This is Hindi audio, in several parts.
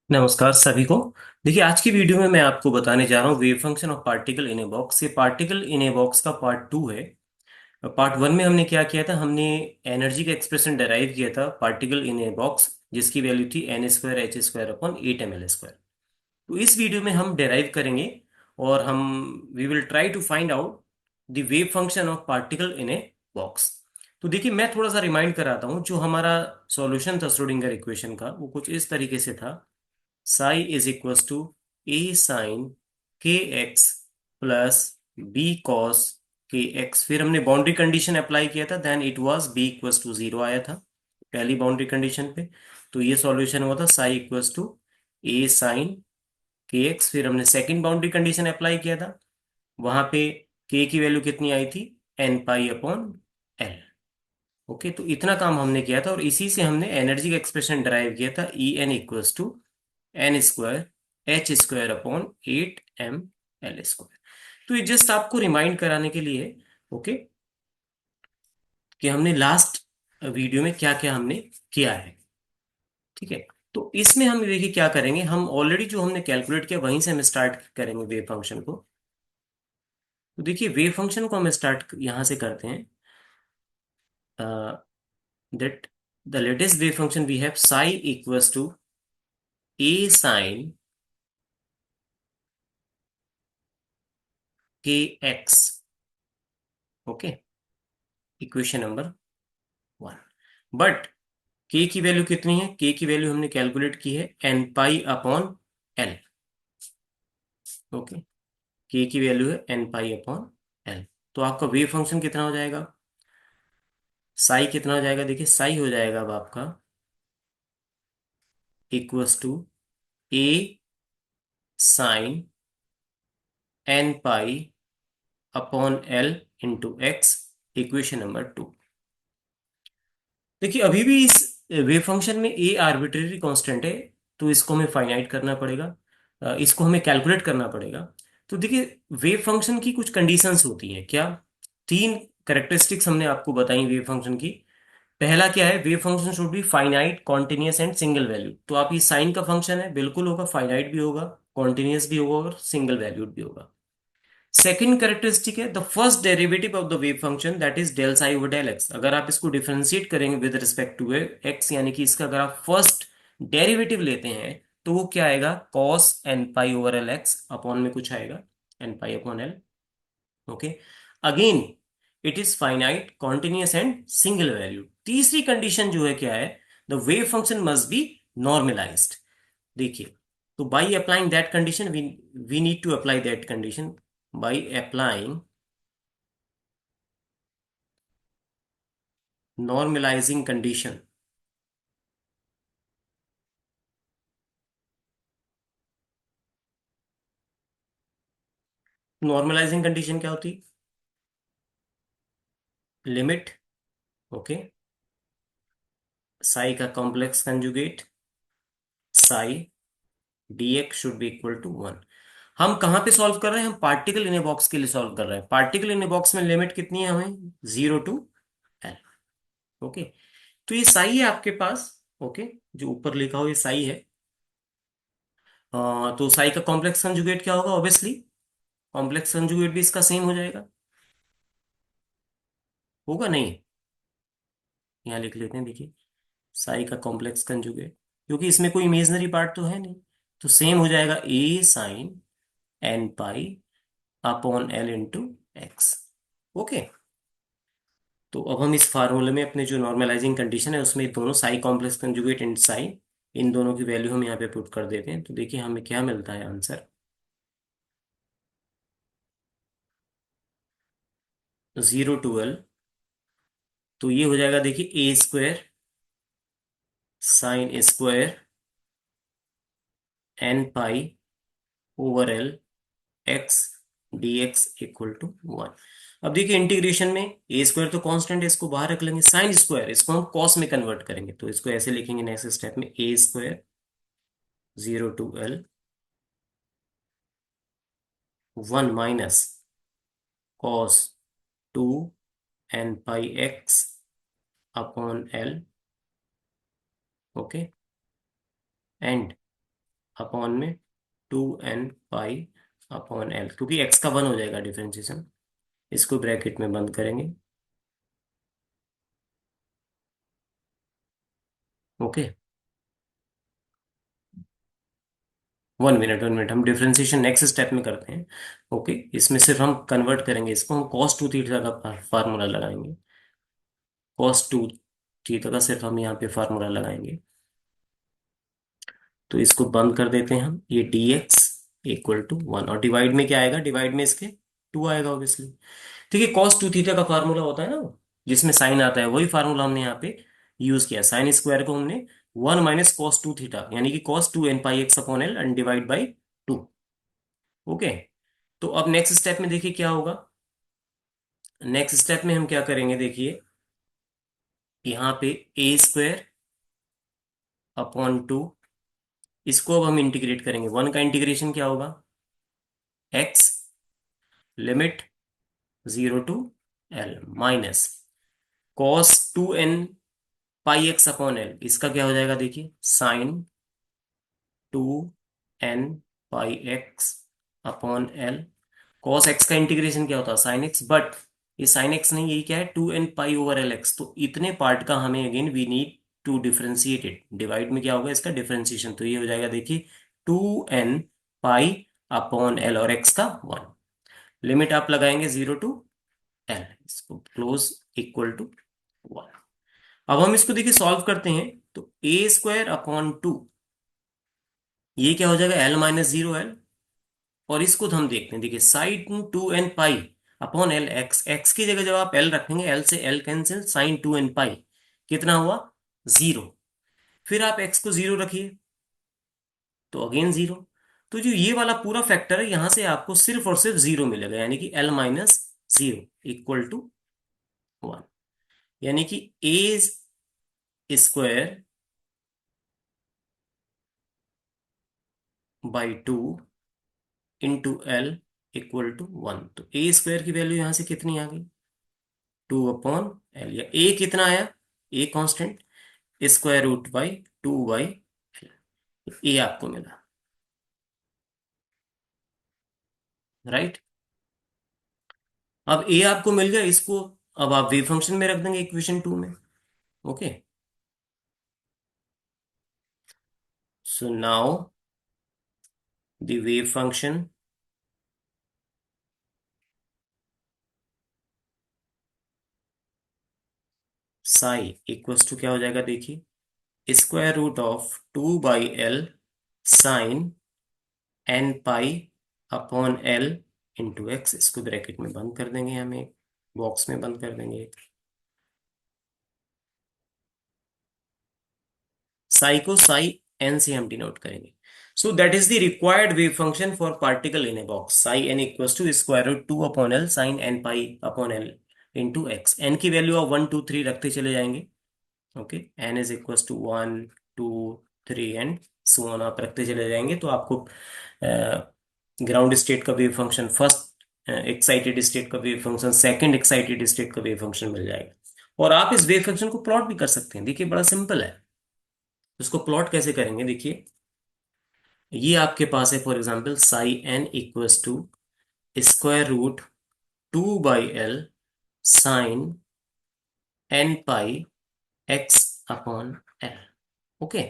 नमस्कार सभी को। देखिए, आज की वीडियो में मैं आपको बताने जा रहा हूँ wave function of particle in a box. ये पार्टिकल इन ए बॉक्स का पार्ट टू है। पार्ट वन में हमने क्या किया था, हमने एनर्जी का एक्सप्रेशन डेराइव किया था पार्टिकल इन ए बॉक्स, जिसकी वैल्यू थी n² h² अपॉन 8 ml²। तो इस वीडियो में हम डेराइव करेंगे और हम we will try to find out the wave function of particle in a box. तो देखिए, मैं थोड़ा सा रिमाइंड कराता हूँ। जो हमारा सॉल्यूशन था श्रोडिंगर इक्वेशन का, वो कुछ इस तरीके से था। Psi is equals to A sine k x plus b cos k x. फिर हमने बाउंड्री कंडीशन अप्लाई किया था, then it was b equals to zero आया था पहली बाउंड्री कंडीशन पे। तो ये सॉल्यूशन हुआ था psi equals to A sine k x. फिर हमने सेकंड बाउंड्री कंडीशन अप्लाई किया था, वहां पे के की वैल्यू कितनी आई थी, n pi upon L. Okay, तो इतना काम हमने किया था और इसी से हमने एनर्जी का एक्सप्रेशन डराइव किया था, E n equals to n² h² upon 8 ml²। तो ये जस्ट आपको रिमाइंड कराने के लिए, ओके, कि हमने लास्ट वीडियो में क्या क्या हमने किया है। ठीक है, तो इसमें हम देखिए क्या करेंगे। हम ऑलरेडी जो हमने कैलकुलेट किया वहीं से हम स्टार्ट करेंगे वेव फंक्शन को। तो देखिए, वेव फंक्शन को हम स्टार्ट यहां से करते हैं। That the latest wave function we have psi equals to A sine k x. Okay, equation number one. But k की वैल्यू कितनी है, के की वैल्यू हमने कैलकुलेट की है n pi upon L. Okay, k की वैल्यू है एन पाई अपॉन एल। तो आपका वेव फंक्शन कितना हो जाएगा, साई कितना हो जाएगा, देखिए साई हो जाएगा अब आपका equals to A sine n pi upon L into x, equation number two. देखिए, अभी भी इस वेव फंक्शन में ए आर्बिट्रेरी कांस्टेंट है, तो इसको हमें फाइनाइट करना पड़ेगा। इसको हमें कैलकुलेट करना पड़ेगा। तो देखिए, वेव फंक्शन की कुछ कंडीशंस होती हैं क्या, तीन कैरेक्टरिस्टिक्स हमने आपको बताई वेव फंक्शन की। पहला क्या है, wave function should be finite continuous and single value. तो आप ये साइन का फंक्शन है, बिल्कुल होगा, फाइनाइट भी होगा, कॉन्टिन्यूअस भी होगा और सिंगल वैल्यूड भी होगा। सेकंड कैरेक्टरिस्टिक है the first derivative of the wave function, that is del psi over del x. अगर आप इसको डिफरेंशिएट करेंगे विद रिस्पेक्ट टू एक्स, यानी कि इसका अगर आप फर्स्ट डेरिवेटिव लेते हैं, तो वो क्या आएगा, cos n pi over L x upon में कुछ आएगा n pi upon L. Okay, again it is finite continuous and single value. तीसरी कंडीशन जो है क्या है, the wave function must be normalised. देखिए, तो by applying that condition, we need to apply that condition by applying normalising condition. Normalising condition क्या होती, लिमिट, ओके, साई का complex conjugate psi dx should be equal to 1। हम कहां पे सॉल्व कर रहे हैं, हम पार्टिकल इन ए बॉक्स के लिए सॉल्व कर रहे हैं। पार्टिकल इन ए बॉक्स में लिमिट कितनी है हमें, 0 टू एल। ओके, तो ये साई है आपके पास। ओके, जो ऊपर लिखा हो ये साई है। तो साई का कॉम्प्लेक्स कंजुगेट क्या होगा, ऑब्वियसली कॉम्प्लेक्स कंजुगेट भी इसका सेम हो जाएगा, होगा नहीं, यहाँ लिख लेते हैं। देखिए, साई का कॉम्प्लेक्स कंजुगेट, क्योंकि इसमें कोई इमेजनरी पार्ट तो है नहीं, तो सेम हो जाएगा A sine n pi upon L into x. Okay, तो अब हम इस फार्मूले में अपने जो नॉर्मलाइजिंग कंडीशन है उसमें दोनों psi complex conjugate and psi, इन दोनों की वैल्यू हम यहाँ पे पुट कर देते हैं। तो देखिए हमें क्या मिलता है आंसर, 0 टू एल। तो ये हो जाएगा, देखिए a² sine square n pi over L x d x equal to 1। अब देखिए, इंटीग्रेशन में ए स्क्वायर तो कांस्टेंट है, इसको बाहर रख लेंगे, साइन स्क्वायर इसको हम कॉस में कन्वर्ट करेंगे, तो इसको ऐसे लिखेंगे नेक्स्ट स्टेप में, a² 0 to L 1 minus cos 2 n pi x upon L. Okay, and upon में 2n पाई अपॉन एल, क्योंकि x का 1 हो जाएगा डिफरेंशिएशन। इसको ब्रैकेट में बंद करेंगे। ओके, 1 मिनट हम डिफरेंशिएशन नेक्स्ट स्टेप में करते हैं। ओके, इसमें सिर्फ हम कन्वर्ट करेंगे इसको, हम कॉस टू थीटा का फार्मूला लगाएंगे। कॉस टू थीटा का सिर्फ हम यहाँ पे फार्मूला लगाएंगे। तो इसको बंद कर देते हैं हम, ये dx इक्वल टू 1, और डिवाइड में क्या आएगा, डिवाइड में इसके 2 आएगा ऑब्वियसली। ठीक है, कॉस टू थीटा का फार्मूला होता है ना जिसमें साइन आता है, वही फार्मूला हमने यहाँ पे यूज किया। साइन स्क्वायर को हमने 1 - cos 2 थीटा, यानी कि cos 2 n pi x upon L and divide by 2। Okay, तो अब नेक्स्ट स्टेप में देखिए क्या होगा। नेक्स्ट स्टेप में हम क्या करेंगे, देखिए यहाँ पे a² अपॉन 2, इसको अब हम इंटीग्रेट करेंगे। 1 का इंटीग्रेशन क्या होगा, x limit 0 to l minus cos 2 n pi x upon L, इसका क्या हो जाएगा देखिए, sin 2 n pi x upon L. Cos x का इंटीग्रेशन क्या होता है, साइन एक्स, बट ये साइन एक्स नहीं, यही क्या है, 2 n pi over L x. तो इतने पार्ट का हमें again we need to differentiate it. Divide में क्या होगा, इसका डिफरेंशिएशन, तो ये हो जाएगा देखिए 2 n पाई अपॉन एल और एक्स का 1। लिमिट आप लगाएंगे 0 to l, इसको क्लोज इक्वल टू 1। अब हम इसको देखिए सॉल्व करते हैं, तो a² अपॉन 2, ये क्या हो जाएगा, l - 0 l। और इसको हम देखते हैं, देखिए sine 2 n pi upon L, x x की जगह जब आप एल रखेंगे, एल से L cancel, sin 2 n pi कितना हुआ, 0। फिर आप एक्स को 0 रखिए, तो अगेन 0। तो जो ये वाला पूरा फैक्टर है, यहां से आपको सिर्फ और सिर्फ 0 मिलेगा, यानी कि l - 0 इक्वल टू 1। यानी कि a² by 2 into L equal to 1। तो a² की वैल्यू यहां से कितनी आ गई, 2 अपॉन एल, या ए कितना आया, ए कांस्टेंट, √2/2 ए आपको मिला, राइट। अब ए आपको मिल गया, इसको अब आप वेव फंक्शन में रख देंगे इक्वेशन 2 में। Okay, so now the wave function psi equals to क्या हो जाएगा देखिए, √2/l sine n pi upon l into x. इसको ब्रैकेट में बंद कर देंगे, हमें बॉक्स में बंद कर देंगे। साई को साई एन से हम डिनोट करेंगे। So that is the required wave function for particle in a box, psi n equals to √2/l sine n pi upon l into x. N की वैल्यू आप 1 2 3 रखते चले जाएंगे। Okay, n is equals to 1 2 3 and so on आप रखते चले जाएंगे, तो आपको ग्राउंड स्टेट का wave function, first excited state का wave function, second excited state का वेव फंक्शन मिल जाएगा। और आप इस वेव फंक्शन को प्लॉट भी कर सकते हैं, देखिए बड़ा सिंपल है। उसको प्लॉट कैसे करेंगे, देखिए ये आपके पास है, for example psi n equals to √2/l sine n pi x upon l। Okay,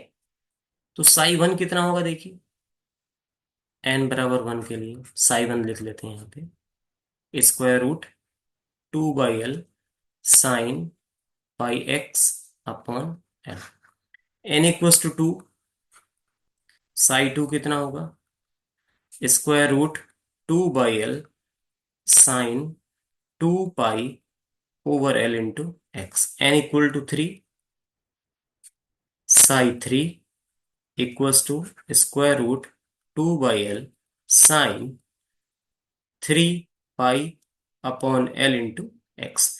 तो साई वन कितना होगा देखिए, n = 1 के लिए साई वन लिख लेते हैं यहाँ पे, √2/l sine pi x upon l। n equals to 2, psi two कितना होगा, √2/l sine 2 pi over l into x. n equal to 3, psi 3 equals to √2/l sine 3 pi upon l into x.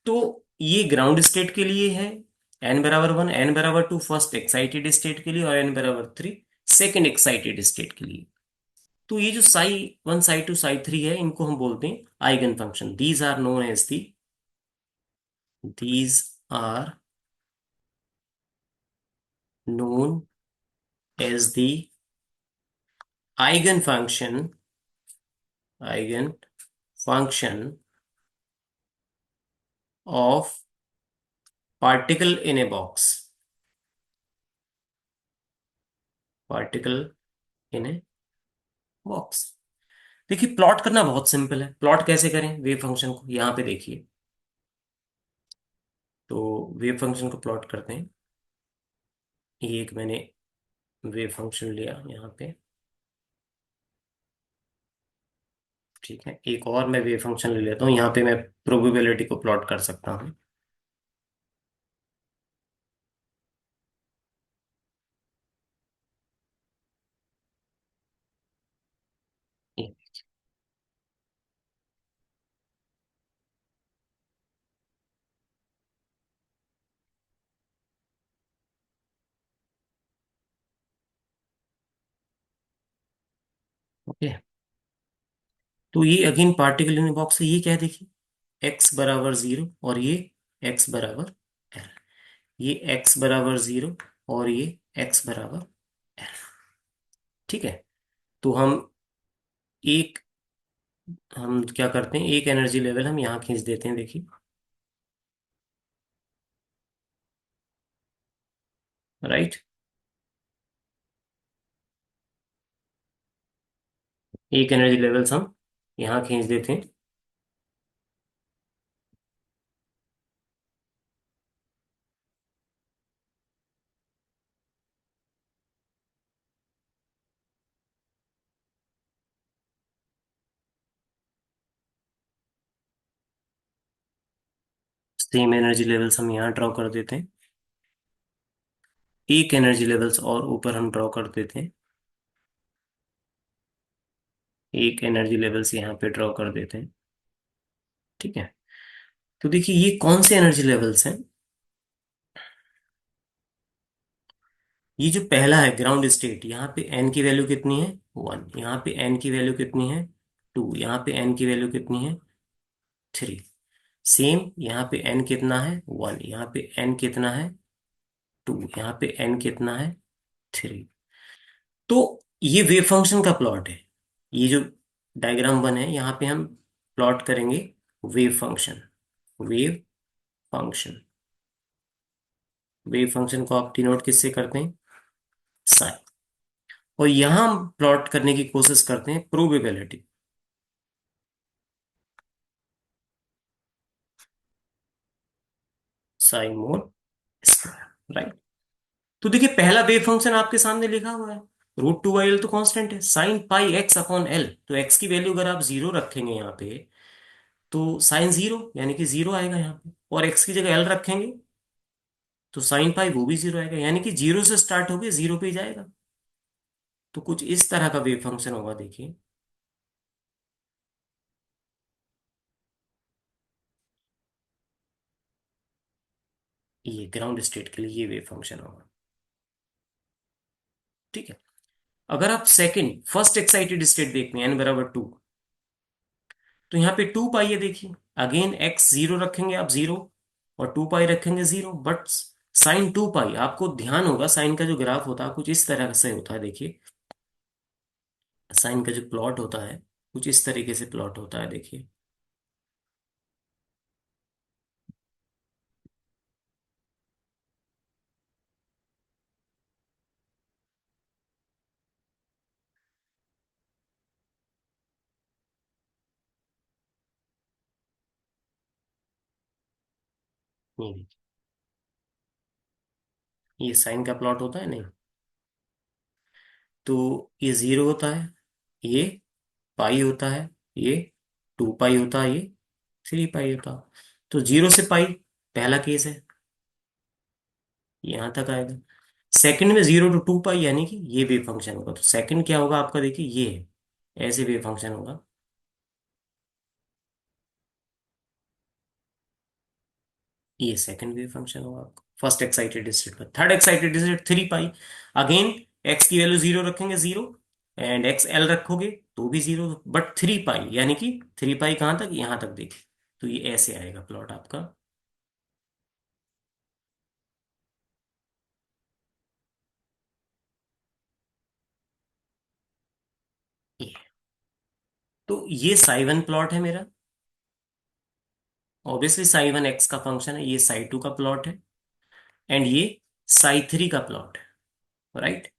तो ये ग्राउंड स्टेट के लिए है, n = 1, n = 2 first excited state के लिए, और n = 3 सेकेंड एक्साइटेड स्टेट के लिए। तो ये जो साई 1 साई 2 साई 3 है, इनको हम बोलते हैं eigen function. These are known as the eigen function, eigen function of particle in a box, particle in a box. देखिए प्लॉट करना बहुत सिंपल है। प्लॉट कैसे करें वेव फंक्शन को, यहां पे देखिए। तो वेव फंक्शन को प्लॉट करते हैं। ये एक मैंने वेव फंक्शन लिया यहाँ पे। ठीक है, एक और मैं वेव फंक्शन ले लेता हूँ। यहाँ पे मैं प्रोबेबिलिटी को प्लॉट कर सकता हूँ। ओके, तो ये अगेन पार्टिकल इन बॉक्स है। ये क्या है देखिए, एक्स बराबर जीरो और ये एक्स बराबर एल। ये एक्स बराबर जीरो और ये एक्स बराबर एल। ठीक है, तो एक हम क्या करते हैं, एक एनर्जी लेवल हम यहाँ खींच देते हैं देखिए। राइट, एक एनर्जी लेवल्स हम यहाँ खींच देते हैं। सेम एनर्जी लेवल्स हम यहाँ ड्रॉ कर देते हैं। एक एनर्जी लेवल्स और ऊपर हम ड्रॉ कर देते हैं। एक एनर्जी लेवल्स यहाँ पे ड्रॉ कर देते हैं। ठीक है, तो देखिए ये कौन से एनर्जी लेवल्स हैं। ये जो पहला है ग्राउंड स्टेट, यहाँ पे एन की वैल्यू कितनी है, वन। यहाँ पे एन की वैल्यू कितनी है, टू। यहाँ पे एन की वैल्यू कितनी है, थ्री। सेम यहाँ पे एन कितना है, वन। यहाँ पे एन कितना है, टू। यहाँ पे एन कितना है, थ्री। तो ये वेव फंक्शन का प्लॉट है। ये जो डायग्राम बने है यहाँ पे हम प्लॉट करेंगे wave function. Wave function, wave function को आप डिनोट किससे करते हैं, साइन। और यहां हम प्लॉट करने की कोशिश करते हैं probability, sine mod square. Right, तो देखिए पहला वेव फंक्शन आपके सामने लिखा हुआ है। √2/L तो कांस्टेंट है, sine pi x upon L. तो एक्स की वैल्यू अगर आप जीरो रखेंगे यहाँ पे, तो साइन जीरो यानी कि जीरो आएगा यहाँ पे। और एक्स की जगह एल रखेंगे तो साइन पाई वो भी जीरो आएगा, यानी कि जीरो से स्टार्ट होके जीरो पे ही जाएगा। तो कुछ इस तरह का वेव फंक्शन होगा देखिए। ये ग्राउंड स्टेट के लिए ये वेव फंक्शन होगा। ठीक है, अगर आप सेकंड फर्स्ट एक्साइटेड स्टेट देखते हैं n = 2, तो यहाँ पे 2 पाई है देखिए। अगेन एक्स जीरो रखेंगे आप, जीरो। और 2 पाई रखेंगे, जीरो। बट साइन 2 पाई, आपको ध्यान होगा साइन का जो ग्राफ होता है कुछ इस तरह से होता है देखिए। साइन का जो प्लॉट होता है कुछ इस तरीके से प्लॉट होता है देखिए। ये देखिए, ये साइन का प्लॉट होता है नहीं। तो ये जीरो होता है, ये पाई होता है, ये 2 पाई होता है, ये 3 पाई होता है। तो जीरो से पाई पहला केस है, यहां तक आएगा। सेकंड में 0 to 2 पाई, यानी कि ये वेव फंक्शन होगा। तो सेकंड क्या होगा आपका देखिए, ये है, ऐसे वेव फंक्शन होगा। ये सेकंड वेव फंक्शन होगा आपका फर्स्ट एक्साइटेड स्टेट पर। थर्ड एक्साइटेड स्टेट 3 पाई। अगेन एक्स की वैल्यू जीरो रखेंगे, जीरो। एंड एक्स एल रखोगे तो भी जीरो। बट 3 पाई, यानी कि 3 पाई कहां तक, यहां तक देखिए। तो ये ऐसे आएगा प्लॉट आपका। तो ये साई वन प्लॉट है मेरा, ऑब्वियसली साई वन एक्स का फंक्शन है, ये साई टू का प्लॉट है, एंड ये साई थ्री का प्लॉट है, राइट।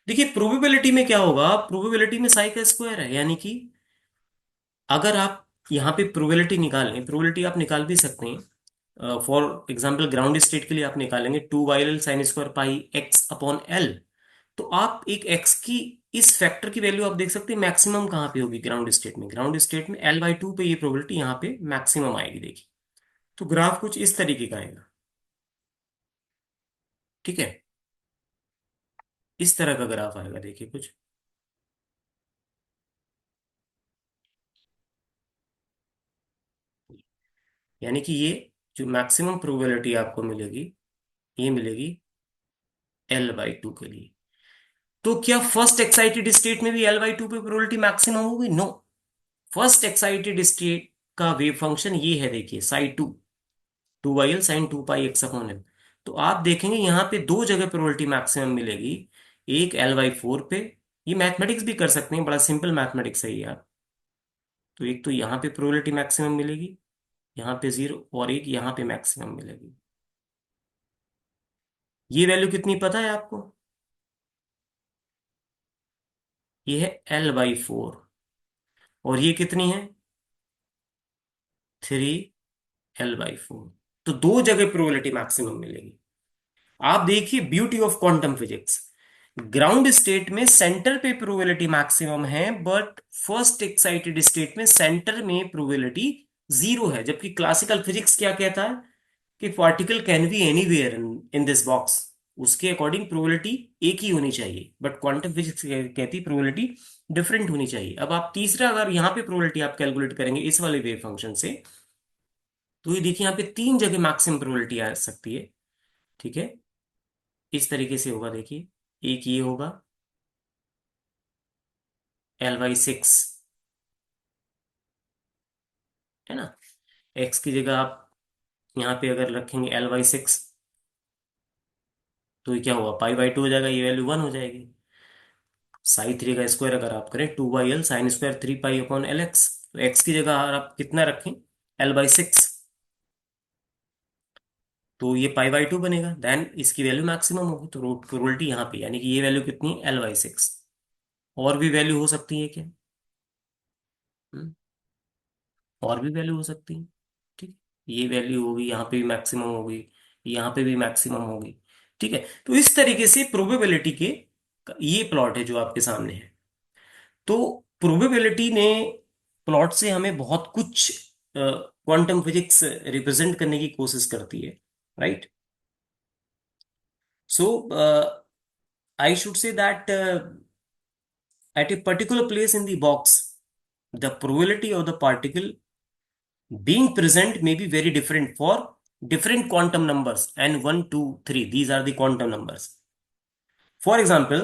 देखिए प्रोबेबिलिटी में क्या होगा, प्रोबेबिलिटी में साई का स्क्वायर है, यानी कि अगर आप यहाँ पे प्रोबेबिलिटी निकालें, प्रोबेबिलिटी आप निकाल भी सकते हैं, फॉर एग्जाम्पल ग्राउंड स्टेट के लिए आप निकालेंगे 2 YL sine square pi x upon L. तो आप एक एक्स की इस फैक्टर की वैल्यू आप देख सकते हैं मैक्सिमम कहाँ पे होगी, ग्राउंड स्टेट में, ग्राउंड स्टेट में L/2 पे ये प्रोबेबिलिटी यहाँ पे मैक्सिमम आएगी, देखिए। तो ग्राफ कुछ इस तरीके का आएगा, ठीक है, इस तरह का ग्राफ आएगा, देखिए कुछ। यानी कि ये जो मैक्सिमम प्रोबेबिलिटी आपको मिलेगी, ये मिलेगी L/2 के लिए। तो क्या फर्स्ट एक्साइटेड स्टेट में भी L/2 पे प्रोबेबिलिटी मैक्सिमम होगी? नो। फर्स्ट एक्साइटेड स्टेट का वेव फंक्शन ये है, देखिए Sai to, 2 YL sign 2 pi x upon L. तो आप देखेंगे यहाँ पे दो जगह प्रोबेबिलिटी मैक्सिमम मिलेगी, एक L/4 पे, ये मैथमेटिक्स भी कर सकते हैं, बड़ा सिंपल मैथमेटिक्स है ये यार। तो एक तो यहाँ पे प्रोबेबिलिटी मैक्सिमम मिलेगी, यहाँ पे 0, और एक यहाँ पे मैक्सिमम मिलेगी। ये वैल्यू कितनी पता है आपको? ये है L/4, और ये कितनी है? 3L/4। तो दो जगह प्रोबेबिलिटी मैक्सिमम मिलेगी। आप देखिए beauty of quantum physics, ground state में सेंटर पे प्रोबेबिलिटी मैक्सिमम है, बट फर्स्ट एक्साइटेड स्टेट में सेंटर में प्रोबेबिलिटी 0 है, जबकि क्लासिकल फिजिक्स क्या कहता है कि particle can be anywhere in this box, उसके अकॉर्डिंग प्रोबेबिलिटी एक ही होनी चाहिए, बट क्वांटम फिजिक्स कहती प्रोबेबिलिटी डिफरेंट होनी चाहिए। अब आप तीसरा अगर यहाँ पे प्रोबेबिलिटी आप कैलकुलेट करेंगे इस वाले वेव फंक्शन से, तो ये देखिए यहाँ पे तीन जगह मैक्सिमम प्रोबेबिलिटी आ सकती है, ठीक है। इस तरीके से होगा, देखिए, एक ये होगा L/6, है ना। एक्स की जगह आप यहाँ पे अगर रखेंगे L/6, तो ये क्या होगा, पाई/2 हो जाएगा, ये वैल्यू 1 हो जाएगी। साई थ्री का स्क्वायर अगर आप करें 2 YL sine square 3 pi upon LX, तो एक्स की जगह अगर आप कितना रखें, L/6, तो ये पाई/2 बनेगा, देन इसकी वैल्यू मैक्सिमम होगी, तो रूट प्रोबेबिलिटी यहाँ पे, यानी कि ये वैल्यू कितनी है, L/6। और भी वैल्यू हो सकती है क्या? हम्म, और भी वैल्यू हो सकती है, ठीक है। ये वैल्यू होगी, यहाँ पे भी मैक्सिमम होगी, यहाँ पे भी मैक्सिमम होगी, ठीक है। तो इस तरीके से प्रोबेबिलिटी के ये प्लॉट है जो आपके सामने है। तो प्रोबेबिलिटी ने प्लॉट से हमें बहुत कुछ क्वांटम फिजिक्स रिप्रेजेंट करने की कोशिश करती है, right. So I should say that at a particular place in the box, the probability of the particle being present may be very different for different quantum numbers, and 1, 2, 3, these are the quantum numbers. For example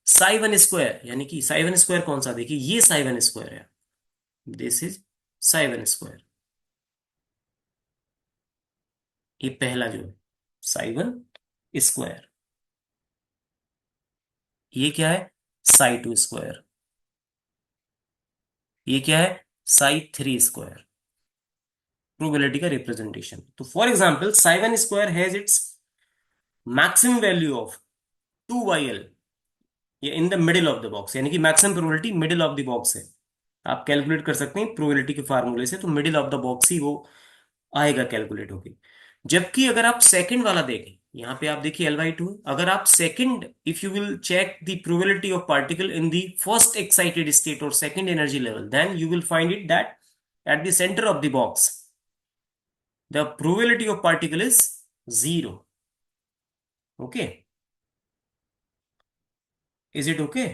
psi one square, यानी कि साई वन स्क्वायर कौन सा, देखिए ये साई वन स्क्वायर है, this is psi one square, ये पहला जो है साई वन स्क्वायर, ये क्या है, साई टू स्क्वायर, ये क्या है, साई थ्री स्क्वायर, प्रोबेबिलिटी का रिप्रेजेंटेशन। तो for example psi one square has its maximum value of 2 YL, ये in the middle of the box, यानी कि maximum probability middle of the box है। आप कैलकुलेट कर सकते हैं प्रोबेबिलिटी के फार्मूले से, तो मिडिल ऑफ द बॉक्स ही वो आएगा कैलकुलेट होके। जबकि अगर आप सेकंड वाला देखें, यहाँ पे आप देखिए L/2, अगर आप second, if you will check the probability of particle in the first excited state और second energy level, then you will find it that at the centre of the box the probability of particle is 0। Okay, is it okay?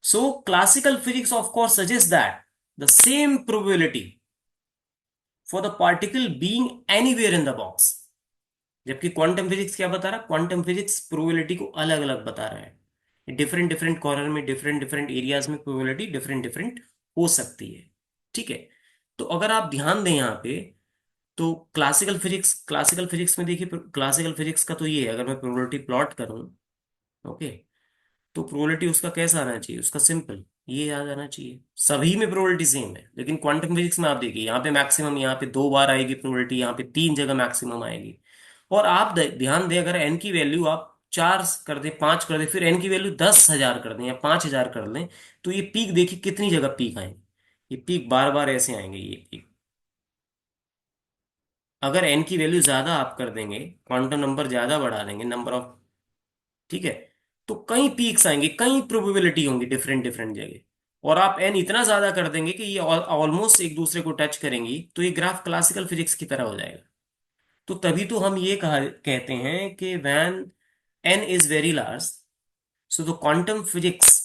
So classical physics of course suggests that the same probability for the particle being anywhere in the box, जबकि क्वांटम फिजिक्स क्या बता रहा है, क्वांटम फिजिक्स प्रोबेबिलिटी को अलग अलग बता रहा है, डिफरेंट डिफरेंट कॉर्नर में, डिफरेंट डिफरेंट एरियाज में प्रोबेबिलिटी डिफरेंट डिफरेंट हो सकती है, ठीक है। तो अगर आप ध्यान दें यहाँ पे, तो क्लासिकल फिजिक्स में देखिए, क्लासिकल फिजिक्स का तो ये है, अगर मैं प्रोबेबिलिटी प्लॉट करूं, ओके, तो प्रोबेबिलिटी उसका कैसा आना चाहिए, उसका सिंपल, ये याद आना चाहिए, सभी में प्रोबेबिलिटी सेम है, लेकिन क्वांटम फिजिक्स में आप देखिए यहाँ पे मैक्सिमम, यहाँ पे 2 बार आएगी प्रोबेबिलिटी, यहाँ पे 3 जगह मैक्सिमम आएगी। और आप ध्यान दें, अगर एन की वैल्यू आप 4 कर दें, 5 कर दें, फिर एन की वैल्यू 10,000 कर दें या 5,000 कर लें, तो ये पीक देखिए कितनी जगह पीक आएंगे। ये पीक बार बार ऐसे आएंगे ये पीक। अगर एन की वैल्यू ज्यादा आप कर देंगे, क्वांटम नंबर ज्यादा बढ़ा देंगे, नंबर ऑफ, ठीक है, तो कई पीक्स आएंगे, कई प्रोबेबिलिटी होंगी डिफरेंट डिफरेंट जगह। और आप एन इतना ज्यादा कर देंगे कि ये ऑलमोस्ट एक दूसरे को टच करेंगी, तो ये ग्राफ क्लासिकल फिजिक्स की तरह हो जाएगा। तो तभी तो हम ये कहते हैं कि when an is very large, so the quantum physics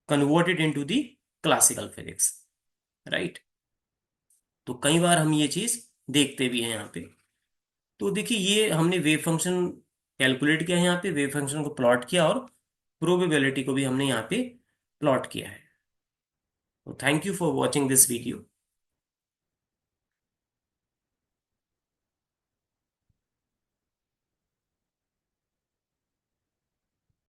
converted into the classical physics, right. तो कई बार हम ये चीज देखते भी हैं यहाँ पे। तो देखिए, ये हमने वेव फंक्शन कैलकुलेट किया है, यहाँ पे वेव फंक्शन को प्लॉट किया, और प्रोबेबिलिटी को भी हमने यहाँ पे प्लॉट किया है। तो thank you for watching this video.